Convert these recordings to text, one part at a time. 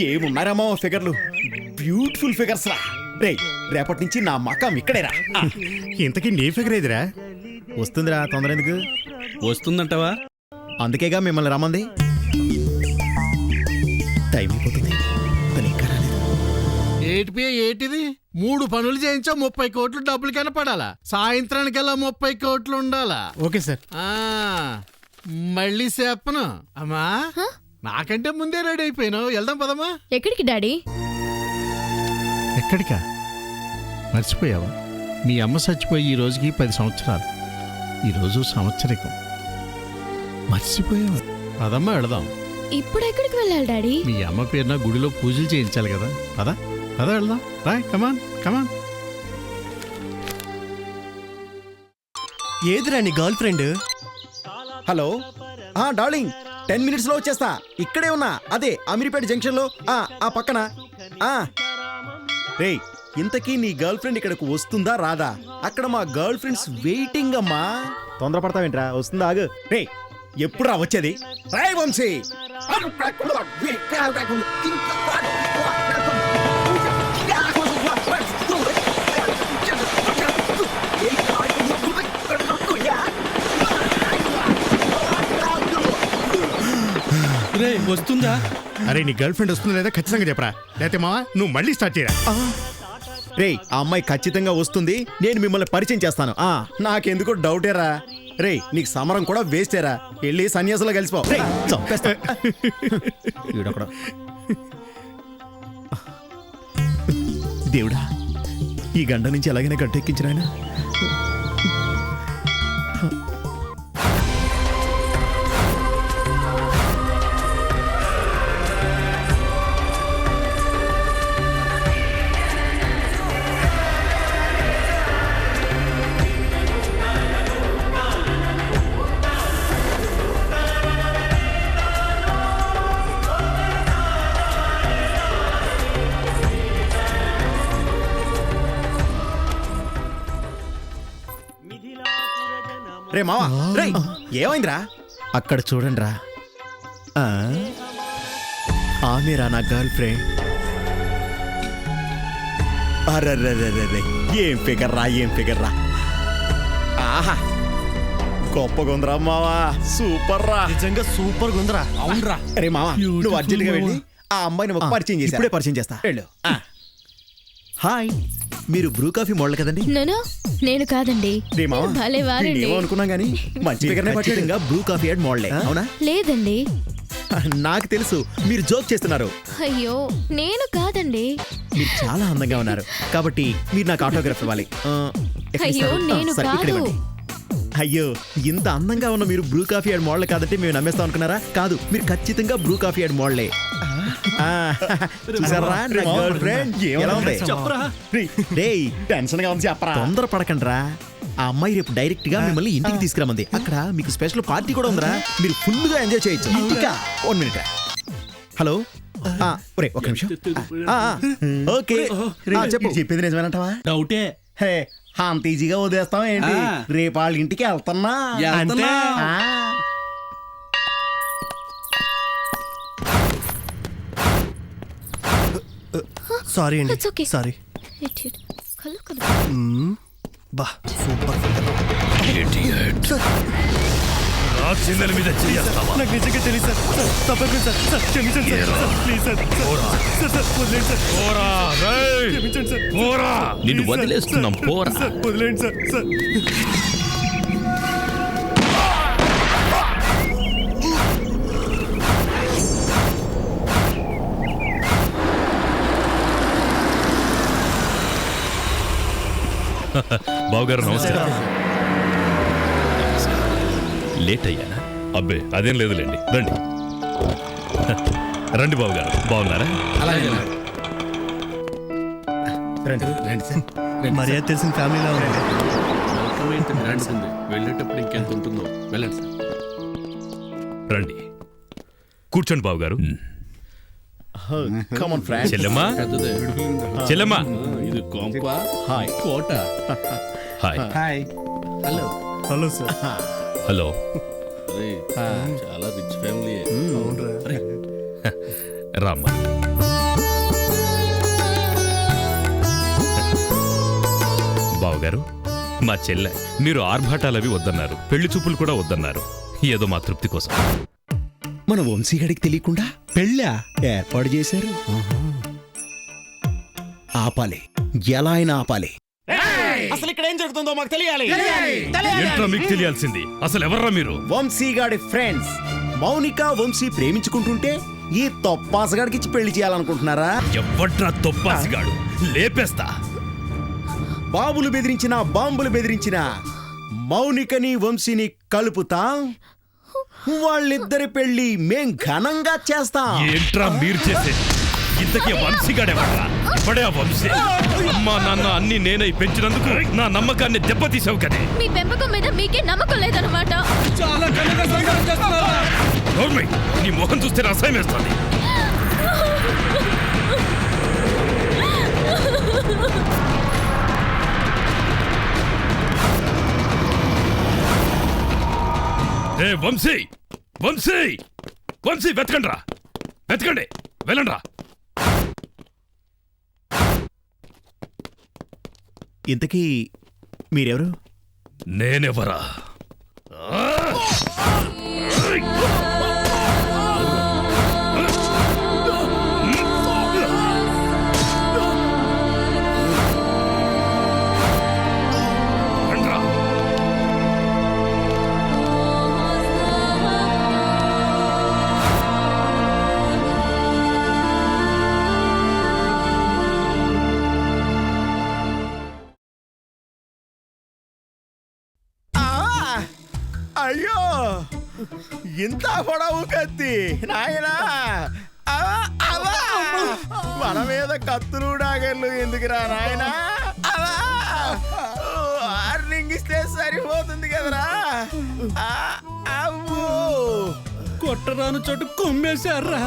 ఏమున్నారమ్మా ఫిగర్లు, beautiful figures రా. రేపటి నుంచి నా మకాం ఇక్కడేరా. ఇంతకీ నీ ఫిగర్ ఏదిరా? వస్తుందిరా, తొందర ఎందుకు? వస్తుందంటావా? అందుకేగా మిమ్మల్ని రమ్మంది. టైం అయిపోతుంది, తను ఇంకా రాలేదు. ఏటిది 3 పనులు చేయించా 30 కోట్లు డబ్బులు కనపడాలా? సాయంత్రానికల్లా 30 కోట్లు ఉండాలా? Okay sir. మళ్ళీ చెప్పను అమ్మా, నాకంటే ముందే రెడీ అయిపోయినావు. వెళ్దాం పదమ్మా. ఎక్కడికి డాడీ? ఎక్కడికా? మర్చిపోయావా? మీ అమ్మ చచ్చిపోయి ఈ రోజుకి 10 సంవత్సరాలు. ఈరోజు సంవత్సరికం. మర్చిపోయావా? పదమ్మా వెళదాం. ఇప్పుడు ఎక్కడికి వెళ్ళాలి డాడీ? మీ అమ్మ పేరున గుడిలో పూజలు చేయించాలి కదా. పద పద వెళ్దాం. రాయ్, కమాన్ కమాన్. ఏదిరా నీ girl friend? Hello darling, 10 minutes లో వచ్చేస్తా. ఇక్కడే ఉన్నా, అదే అమీర్పేట జంక్షన్ లో, ఆ పక్కన. రేయ్, ఇంతకీ నీ గర్ల్ ఫ్రెండ్ ఇక్కడికి వస్తుందా రాదా? అక్కడ మా గర్ల్ ఫ్రెండ్స్ వెయిటింగ్ అమ్మా. తొందరపడతావేంట్రా? వస్తుందా? ఆగు. రే, ఎప్పుడు రా వచ్చేది? రాయ్ వంశీ. వస్తుందా? అరే, నీ గర్ల్ ఫ్రెండ్ వస్తుందా లేదా ఖచ్చితంగా చెప్పరా, లేకపోతే మావా నువ్వు మళ్ళీ స్టార్ట్ చేయరా. రే, ఆ అమ్మాయి ఖచ్చితంగా వస్తుంది. నేను మిమ్మల్ని పరిచయం చేస్తాను. నాకెందుకో డౌటేరా. రే, నీకు సమరం కూడా వేస్తేరా. వెళ్ళి సన్యాసులో కలిసిపో. చంపేస్తా. దేవుడా, ఈ గంట నుంచి ఎలాగైనా గట్టెక్కించినాయన. రే మావా, రే ఏమైందిరా? అక్కడ చూడండి రా. ఆమెరా నా గర్ల్ ఫ్రెండ్. అర్రర్రర్రర్రే, ఏం ఫిగర్ రా, ఏం ఫిగర్ రా. ఆహా, గొప్పగా ఉందిరా మావా. సూపర్ రా, నిజంగా సూపర్ గా ఉందిరా. అవునరా. రే మావా, నువ్వు అర్జెంట్గా వెళ్ళి ఆ అమ్మాయిని ఒక పరిచయం చేసి ఇప్పుడే పరిచయం చేస్తా. వెళ్ళు. హాయ్, మీరు బ్రూ కాఫీ మోడల్ కదండి? నేను కాదండి. భలే వారండి. అనుకున్నా గానీ మంచి ఫిగర్నే పట్టింగా బ్రూ కాఫీ యాడ్ మోడలే. అవునా? లేదండి, నాకు తెలుసు మీరు జోక్ చేస్తున్నారు. అయ్యో, నేను కాదండి. మీరు చాలా అందంగా ఉన్నారు కాబట్టి మీరు నాకు ఆటోగ్రాఫ్ ఇవ్వాలి. అయ్యో, నేను కాదు. అయ్యో, ఇంత అందంగా ఉన్న మీరు బ్రూ కాఫీ యాడ్ మోడల్ కాదంటే మేము నమ్మేస్తాం అనుకున్నారా? కాదు, మీరు ఖచ్చితంగా బ్రూ కాఫీ యాడ్ మోడలే. చూసారా నా గర్ల్ ఫ్రెండ్ ఎలా ఉంది? టెన్షన్ గా ఉంది, చెప్పరా. తొందర పడకండి రా. ఆ అమ్మాయి రేపు డైరెక్ట్ గా మిమ్మల్ని ఇంటికి తీసుకురామంది. అక్కడ మీకు స్పెషల్ పార్టీ కూడా ఉందిరా. మీరు ఫుల్ గా ఎంజాయ్ చేయొచ్చు. ఇంకా 1 minute. హలో, ఒక నిమిషం. ఓకే, చెప్పు. చెప్పింది నిజమేనంటావా? డౌటే. హే, అంత ఈజీగా వదిలేస్తాం ఏంటి? రేపు వాళ్ళ ఇంటికి వెళ్తున్నా. సారీ అండి, సారీ. బా, సూపర్. నాకు నిజంగా తెలియదు సార్. తప్పకుండా సార్, క్షమించండి సార్. ప్లీజ్ సార్, వదిలేండి సార్. క్షమించండి సార్. నిన్ను వదిలేస్తున్నాం, పోరా. వదిలేండి సార్. బావగారు నమస్కారం. లేట్ అయ్యానా? అబ్బే అదేం లేదులేండి, రండి రండి. బావగారు బాగున్నారా? మర్యాద తెలిసిన ఫ్యామిలీలో ఉండండి. వెళ్ళేటప్పుడు ఇంకెంత ఉంటుందో. వెళ్ళండి సార్. రండి, కూర్చోండి బావగారు. చెల్లెమ్మా, చెల్లెమ్మా. ఇది కొంప. హాయ్ కోట. Hi. Hi. Hello. Hello sir. Hello. రే, చాలా రిచ్ ఫ్యామిలీ. రామ్మా. బావగారు, మా చెల్లె మీరు ఆర్భాటాలవి వద్దన్నారు, పెళ్లి చూపులు కూడా వద్దన్నారు. ఏదో మా తృప్తి కోసం. మన వంశీగడికి తెలియకుండా పెళ్ళా ఏర్పాటు చేశారు. ఆపాలి, ఎలా అయినా ఆపాలి. అసలు ఇక్కడ ఏం జరుగుతుందో మాకు తెలియాలి. ఏంట్రా మీకు తెలియాల్సింది? అసలు ఎవర్రా మీరు? వంశీగాడి ఫ్రెండ్స్ మౌనిక వంశీ ప్రేమించుకుంటుంటే ఈ తొప్పాసగాడికి పెళ్లి చేయాలనుకుంటున్నారా? ఎవ్వట్రా తొప్పాసిగాడు? లేపేస్తా. బాంబులు బెదిరించిన మౌనికని వంశీని కలుపుతాం. వాళ్ళిద్దరి పెళ్లి మేం ఘనంగా చేస్తాం. ఏంట్రా మీరు చేసేది? ఇంతకీ వంశీగాడెవడ్రా? ఇప్పుడే ఆ వంశీ అమ్మా నాన్న అన్ని నేనై పెంచినందుకు నా నమ్మకాన్ని దెబ్బతీసావు కదే. మీ పెంపకం మీద మీకే నమ్మకం లేదన్నమాట. గవర్నమెంట్ నీ మొహం చూస్తే నా అసహ్యం వేస్తుంది. ఏ వంశీ, వంశీ, వంశీ వెతకండి రా, వెతకండి, వెళ్ళండి రా. ఇంతకీ మీరెవరు? నేనెవరా? అయ్యో, ఇంత పొడవు కత్తి నాయనా! మన మీద కత్తులు డాగర్లు ఎందుకురా నాయనా? వార్నింగ్ ఇస్తే సరిపోతుంది కదరా. అవ్వు, కొట్టరాను చోటు కొమ్మేశారా?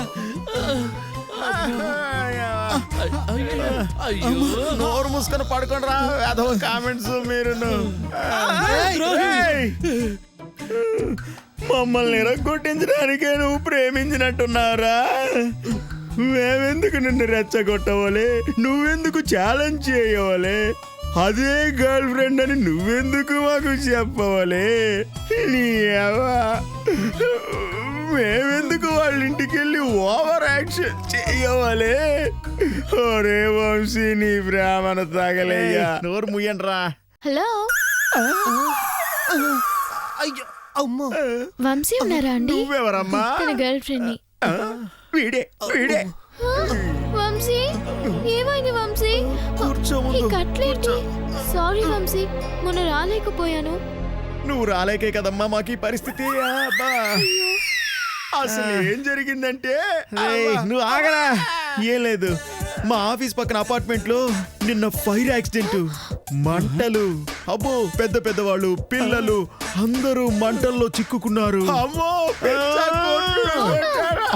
నోరు మూసుకొని పడుకోండిరా. వేధవ కామెంట్స్ మీరును. మమ్మల్ని ఎరగొట్టించడానికే నువ్వు ప్రేమించినట్టున్నారా? మేమెందుకు నిన్ను రెచ్చగొట్టవాలి? నువ్వెందుకు ఛాలెంజ్ చేయవాలి? అదే గర్ల్ ఫ్రెండ్ అని నువ్వెందుకు మాకు చెప్పవాలి? నీ మేమెందుకు వాళ్ళ ఇంటికి వెళ్ళి ఓవర్ యాక్షన్ చేయవాలి? ఒరే వంశీ, నీ ప్రేమను తగలయ్యా. నోరు ముయ్యండ్రా. హలో, వంశీ ఉన్నారా అండి? నువ్వెవరమ్మా? తన గర్ల్ ఫ్రెండ్ ని. వీడే వీడే. వంశీ, ఏమైంది వంశీ? ఈ కట్లేంటి? సారీ వంశీ, మొన్న రాలేకపోయాను. నువ్వు రాలేకే కదమ్మా మాకు ఈ పరిస్థితి. అబ్బా, అసలు ఏం జరిగిందంటే, నువ్వు ఆగరా. ఏం లేదు, మా ఆఫీస్ పక్కన అపార్ట్మెంట్ లో నిన్న ఫైర్ యాక్సిడెంట్. మంటలు, అబ్బో, పెద్ద పెద్దవాళ్ళు, పిల్లలు అందరూ మంటల్లో చిక్కుకున్నారు.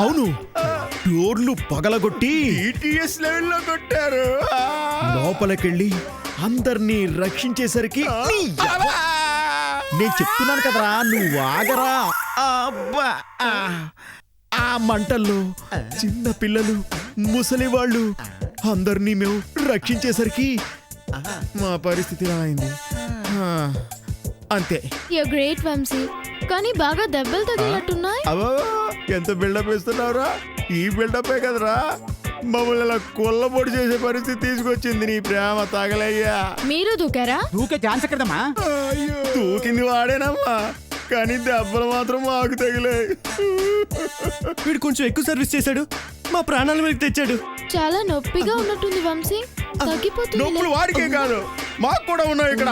అవును, డోర్లు పగలగొట్టి ఈటీఎస్ లెవెల్లో కొట్టారు. లోపలికెళ్ళి అందరినీ రక్షించేసరికి నేను చెప్తున్నాను కదరా, నువ్వు ఆగరా. అబ్బా, ఆ మంటల్లో చిన్న పిల్లలు, ముసలి వాళ్ళు అందరినీ మేము రక్షించేసరికి మా పరిస్థితి అయింది. అంతే. యు గ్రేట్ వంశీ, కానీ బాగా దెబ్బలు తగిలినట్టున్నాయి. అవో, ఎంత బిల్డప్ ఇస్తున్నావురా? ఈ బిల్డపే కదరా మమ్మల్ని అలా కొల్లబొడి చేసే పరిస్థితి తీసుకొచ్చింది. నీ ప్రేమ తగలయ్యా. మీరు దూకారా? దూకే ఛాన్స్ ఎక్కడమ్మా? దూకింది వాడేనమ్మా, కానీ దెబ్బలు మాత్రం మాకు తగిలాయి. వీడు కొంచెం ఎక్కువ సర్వీస్ చేశాడు, మా ప్రాణాల మీదకి తెచ్చాడు. చాలా నొప్పిగా ఉన్నట్టుంది వంశీ, తగ్గిపోతుంది. నొప్పులు వాడికే కాదు, మాకు కూడా ఉన్నాయి ఇక్కడ.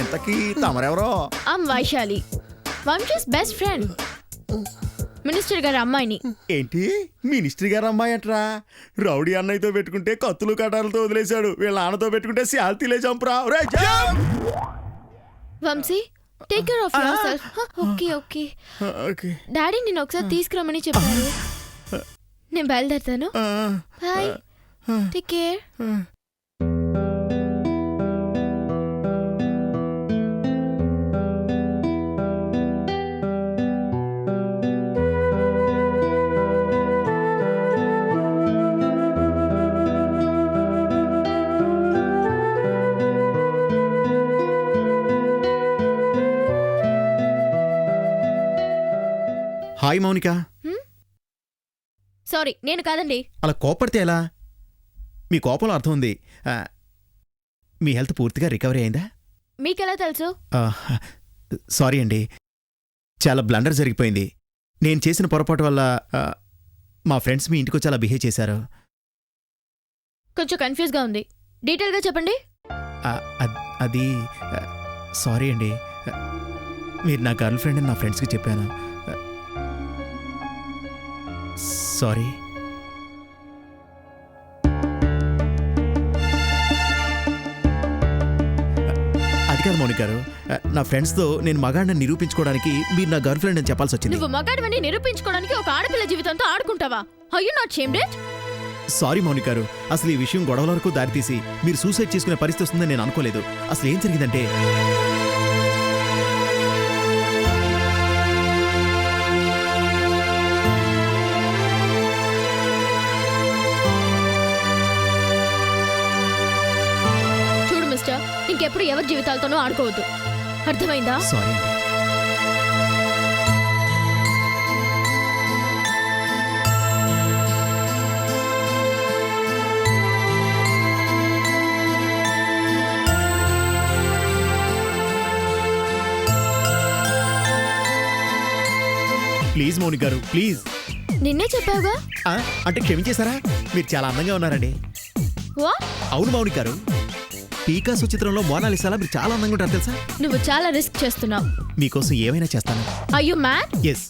ఇంతకీ తమరెవరో? ఐమ్ వైశాలి, వంశీస్ బెస్ట్ ఫ్రెండ్. మినిస్టర్ గారి అమ్మాయిని. ఏంటి, మినిస్ట్రీ గారు అమ్మాయి అంటరా? రౌడీ అన్నయ్యతో పెట్టుకుంటే కత్తులు కటాలతో వదిలేశాడు, వీళ్ళ నాన్నతో పెట్టుకుంటే శాల్తీలే చంపురా. Vamshi, take care of yourself. Okay okay. Daddy నేను ఒకసారి తీసుకురమ్మని చెప్పారు. నేను బయలుదేరుతాను. Bye, take care. Hi Mounika. Sorry నేను కాదండి. అలా కోపడితే ఎలా? మీ కోపంలో అర్థం ఉంది. మీ హెల్త్ పూర్తిగా రికవరీ అయిందా? మీకెలా తెలుసు? సారీ అండి, చాలా బ్లండర్ జరిగిపోయింది. నేను చేసిన పొరపాటు వల్ల మా ఫ్రెండ్స్ మీ ఇంటికి వచ్చి అలా బిహేవ్ చేశారు. కొంచెం కన్ఫ్యూజ్గా ఉంది, డీటెయిల్గా చెప్పండి. అది సారీ అండి, మీరు నా గర్ల్ ఫ్రెండ్ అని నా ఫ్రెండ్స్కి చెప్పాను. సారీ. అది కాదు మౌనిక గారు, నా ఫ్రెండ్స్తో నేను మగాడిని నిరూపించుకోవడానికి మీరు నా గర్ల్ ఫ్రెండ్ అని చెప్పాల్సి వచ్చింది. నువ్వు మగాడివని నిరూపించుకోవడానికి ఒక ఆడపిల్ల జీవితంతో ఆడుకుంటావా? Are you not shamed? Sorry Mounika గారు, అసలు ఈ విషయం గొడవల వరకు దారితీసి మీరు సూసైడ్ చేసుకునే పరిస్థితి వస్తుందని నేను అనుకోలేదు. అసలు ఏం జరిగిందంటే, చూడు మిస్టర్, ఇంకెప్పుడు ఎవరి జీవితాలతోనూ ఆడుకోవద్దు, అర్థమైందా? సారీ అండి. ప్లీజ్ మౌనిక గారు, ప్లీజ్. నిన్నే చెప్పావుగా. అంటే క్షమించేశారా? మీరు చాలా అందంగా ఉన్నారండి. వాట్? అవును మౌనిక గారు, పీకాసో చిత్రంలో మోనాలిసాలా మీరు చాలా అందంగా ఉంటారు తెలుసా? నువ్వు చాలా రిస్క్ చేస్తున్నావు. మీకోసం ఏమైనా చేస్తాను. Are you mad? ఎస్.